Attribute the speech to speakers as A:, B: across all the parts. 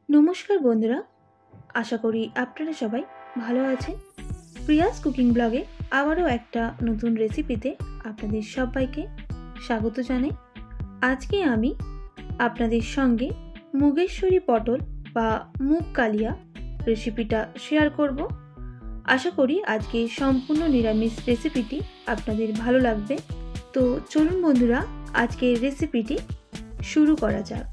A: নমস্কার বন্ধুরা, আশা করি আপনারা সবাই ভালো আছেন। প্রিয়াস কুকিং ব্লগে আবারও একটা নতুন রেসিপিতে আপনাদের সবাইকে স্বাগত জানাই। আজকে আমি আপনাদের সঙ্গে মুগেশ্বরী পটল বা মুগ কালিয়া রেসিপিটা শেয়ার করব। আশা করি আজকে সম্পূর্ণ নিরামিষ রেসিপিটি আপনাদের ভালো লাগবে। তো চলুন বন্ধুরা, আজকের রেসিপিটি শুরু করা যাক।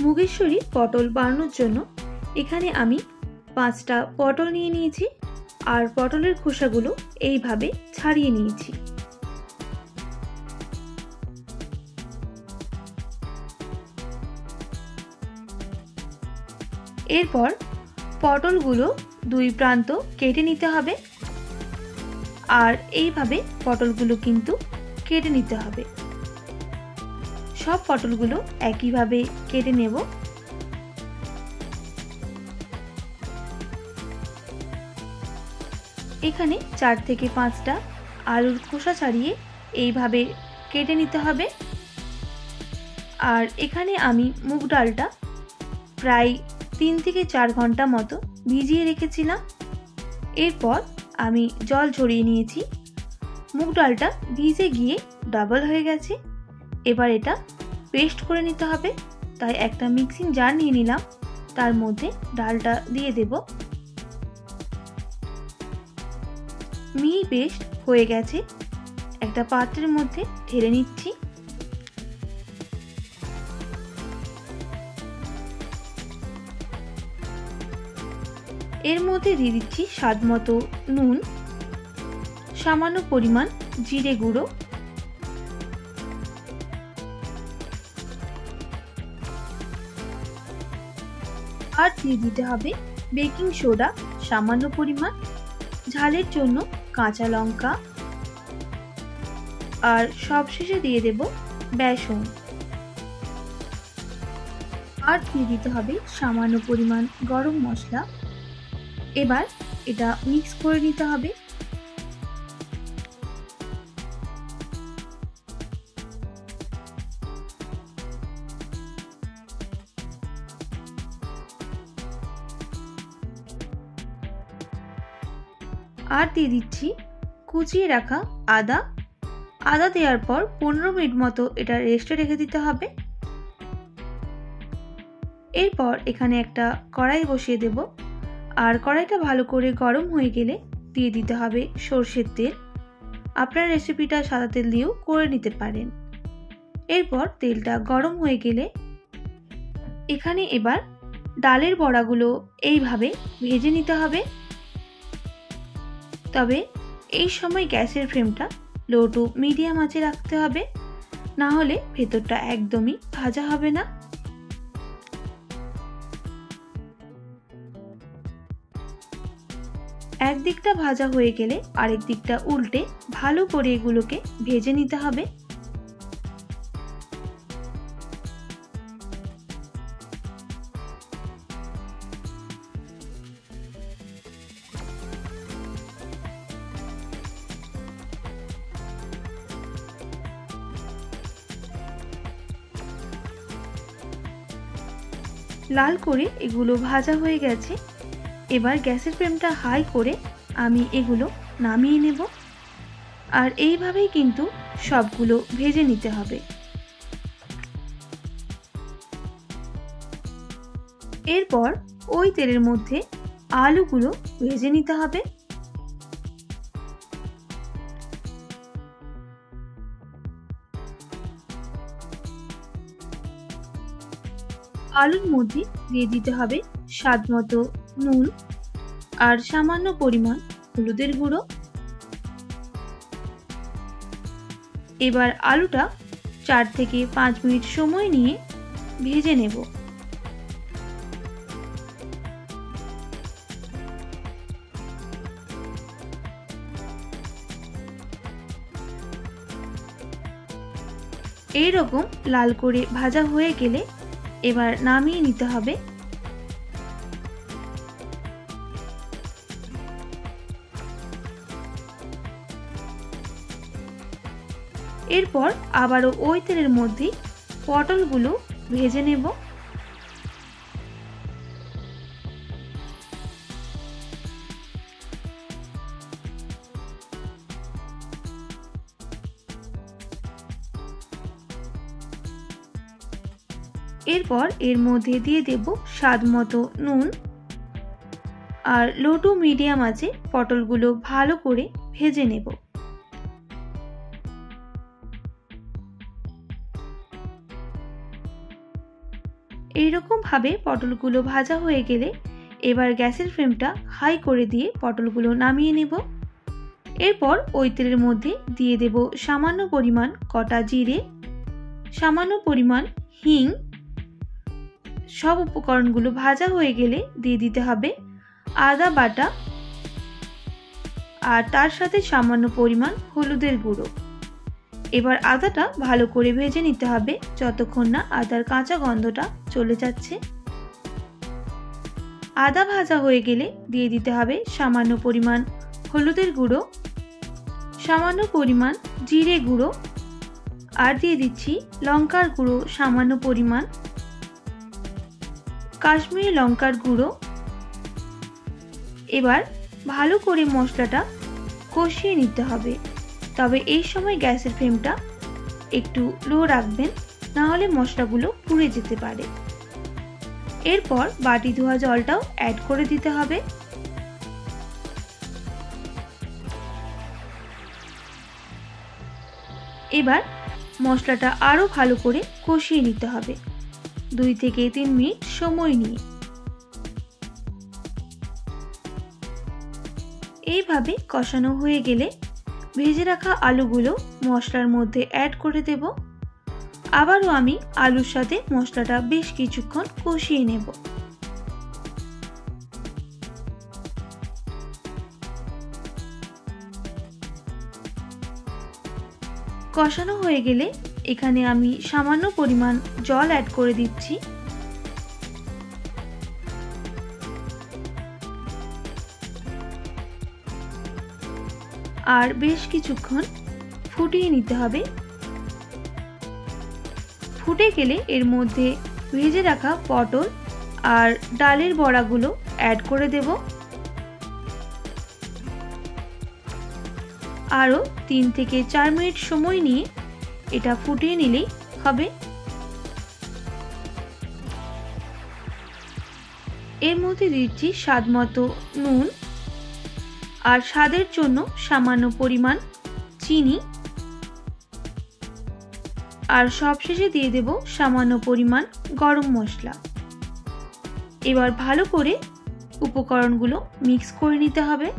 A: মুগেশ্বরী পটল বানানোর জন্য এখানে আমি 5টা পটল নিয়ে নিয়েছি আর পটলের খোসাগুলো এইভাবে ছাড়িয়ে নিয়েছি। এরপর পটলগুলো দুই প্রান্ত কেটে নিতে হবে আর এইভাবে পটলগুলো কিন্তু কেটে নিতে হবে। সব পটলগুলো একইভাবে কেটে নেব। এখানে 4 থেকে 5টা আলুর খোসা ছাড়িয়ে এইভাবে কেটে নিতে হবে। আর এখানে আমি মুগ ডালটা প্রায় 3 থেকে 4 ঘন্টা মতো ভিজিয়ে রেখেছিলাম। এরপর আমি জল ঝরিয়ে নিয়েছি। মুগ ডালটা ভিজে গিয়ে ডাবল হয়ে গেছে। এবার এটা পেস্ট করে নিতে হবে, তাই একটা মিক্সিং জার নিয়ে নিলাম, তার মধ্যে ডালটা দিয়ে দেব। মিহি পেস্ট হয়ে গেছে, একটা পাত্রের মধ্যে ঢেলে নিচ্ছি। এর মধ্যে দিয়ে দিচ্ছি স্বাদ মতো নুন, সামান্য পরিমাণ জিরে গুঁড়ো, আর দিয়ে দিতে হবে বেকিং সোডা সামান্য পরিমাণ, ঝালের জন্য কাঁচা লঙ্কা, আর সবশেষে দিয়ে দেব বেসন। আর দিয়ে দিতে হবে সামান্য পরিমাণ গরম মশলা। এবার এটা মিক্স করে নিতে হবে। আর দিয়ে দিচ্ছি কুচিয়ে রাখা আদা। আদা দেওয়ার পর 15 মিনিট মতো এটা রেস্টে রেখে দিতে হবে। এরপর এখানে একটা কড়াই বসিয়ে দেব, আর কড়াইটা ভালো করে গরম হয়ে গেলে দিয়ে দিতে হবে সরষের তেল। আপনার রেসিপিটা সাদা তেল দিয়েও করে নিতে পারেন। এরপর তেলটা গরম হয়ে গেলে এখানে এবার ডালের বড়াগুলো এইভাবে ভেজে নিতে হবে। তবে এই সময় গ্যাসের ফ্লেমটা লো টু মিডিয়াম আঁচে রাখতে হবে, না হলে ভেতরটা একদমই ভাজা হবে না। একদিকটা ভাজা হয়ে গেলে আরেক দিকটা উল্টে ভালো করে এগুলোকে ভেজে নিতে হবে। লাল করে এগুলো ভাজা হয়ে গেছে। এবার গ্যাসের ফ্লেমটা হাই করে আমি এগুলো নামিয়ে নেব। আর এইভাবেই কিন্তু সবগুলো ভেজে নিতে হবে। এরপর ওই তেলের মধ্যে আলুগুলো ভেজে নিতে হবে। আলুর মধ্যে দিয়ে দিতে হবে স্বাদ মতো নুন আর সামান্য পরিমাণ হলুদের গুঁড়ো। এবার আলুটা 4 থেকে 5 মিনিট সময় নিয়ে ভেজে নেব। এইরকম লাল করে ভাজা হয়ে গেলে এবার নামিয়ে নিতে হবে। এরপর আবারও ওই তেলের মধ্যে পটলগুলো ভেজে নেব। এরপর এর মধ্যে দিয়ে দেব স্বাদ মতো নুন আর লো টু মিডিয়াম আঁচে পটলগুলো ভালো করে ভেজে নেব। এইরকম ভাবে পটলগুলো ভাজা হয়ে গেলে এবার গ্যাসের ফ্লেমটা হাই করে দিয়ে পটলগুলো নামিয়ে নেব। এরপর ওই তেলের মধ্যে দিয়ে দেব সামান্য পরিমাণ কটা জিরে, সামান্য পরিমাণ হিং। সব উপকরণগুলো ভাজা হয়ে গেলে দিয়ে দিতে হবে আদা বাটা আর তার সাথে সামান্য পরিমাণ হলুদের গুঁড়ো। এবার আদাটা ভালো করে ভেজে নিতে হবে যতক্ষণ না আদার কাঁচা গন্ধটা চলে যাচ্ছে। আদা ভাজা হয়ে গেলে দিয়ে দিতে হবে সামান্য পরিমাণ হলুদের গুঁড়ো, সামান্য পরিমাণ জিরে গুঁড়ো আর দিয়ে দিচ্ছি লঙ্কার গুঁড়ো সামান্য পরিমাণ, কাশ্মীরি লঙ্কার গুঁড়ো। এবার ভালো করে মশলাটা কষিয়ে নিতে হবে, তবে এই সময় গ্যাসের ফ্লেমটা একটু লো রাখবেন, না হলে মশলাগুলো পুড়ে যেতে পারে। এরপর বাটি ধোয়া জলটাও অ্যাড করে দিতে হবে। এবার মশলাটা আরো ভালো করে কষিয়ে নিতে হবে 2 থেকে 3 মিনিট সময় নিয়ে। এইভাবে কষানো হয়ে গেলে ভেজে রাখা আলুগুলো মশলার মধ্যে অ্যাড করে দেব। আবারও আমি আলুর সাথে মশলাটা বেশ কিছুক্ষণ কষিয়ে নেব। কষানো হয়ে গেলে এখানে আমি সামান্য পরিমাণ জল অ্যাড করে দিচ্ছি। আর বেশ কিছুক্ষণ ফুটিয়ে নিতে হবে। ফুটে গেলে এর মধ্যে ভেজে রাখা পটল আর ডালের বড়াগুলো অ্যাড করে দেব। আরও 3 থেকে 4 মিনিট সময় নিয়ে এটা ফুটিয়ে নিলেই হবে। এর মধ্যে দিচ্ছি স্বাদ মতো নুন আর স্বাদের জন্য সামান্য পরিমাণ চিনি আর সবশেষে দিয়ে দেব সামান্য পরিমাণ গরম মশলা। এবার ভালো করে উপকরণগুলো মিক্স করে নিতে হবে।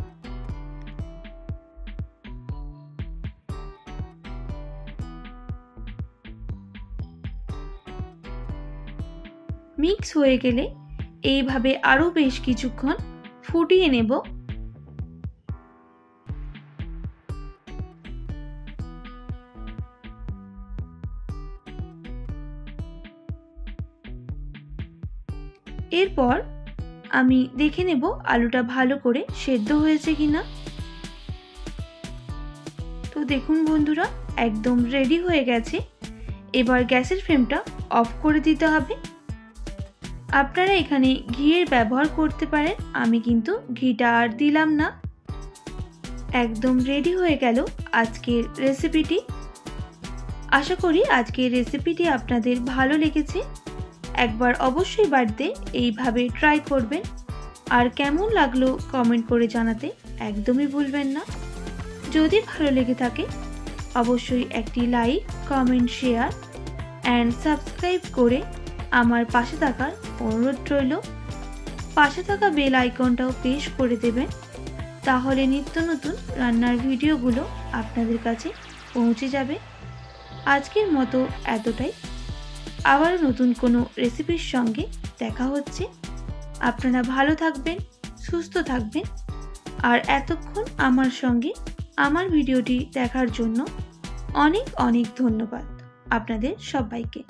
A: মিক্স হয়ে গেলে এইভাবে আরো বেশ কিছুক্ষণ ফুটিয়ে নেব। এরপর আমি দেখে নেব আলুটা ভালো করে সেদ্ধ হয়েছে কিনা। তো দেখুন বন্ধুরা, একদম রেডি হয়ে গেছে। এবার গ্যাসের ফ্লেমটা অফ করে দিতে হবে। আপনারা এখানে ঘিয়ের ব্যবহার করতে পারেন, আমি কিন্তু ঘিটা আর দিলাম না। একদম রেডি হয়ে গেল আজকের রেসিপিটি। আশা করি আজকের রেসিপিটি আপনাদের ভালো লেগেছে। একবার অবশ্যই বাড়িতে এইভাবে ট্রাই করবেন, আর কেমন লাগলো কমেন্ট করে জানাতে একদমই ভুলবেন না। যদি ভালো লেগে থাকে অবশ্যই একটি like, comment, share and subscribe করে আমার পাশে থাকার অনুরোধ রইল। পাশে থাকা বেল আইকনটাও প্রেস করে দেবেন, তাহলে নিত্য নতুন রান্নার ভিডিওগুলো আপনাদের কাছে পৌঁছে যাবে। আজকের মতো এতটাই। আবার নতুন কোনো রেসিপির সঙ্গে দেখা হচ্ছে। আপনারা ভালো থাকবেন, সুস্থ থাকবেন, আর এতক্ষণ আমার সঙ্গে আমার ভিডিওটি দেখার জন্য অনেক অনেক ধন্যবাদ আপনাদের সবাইকে।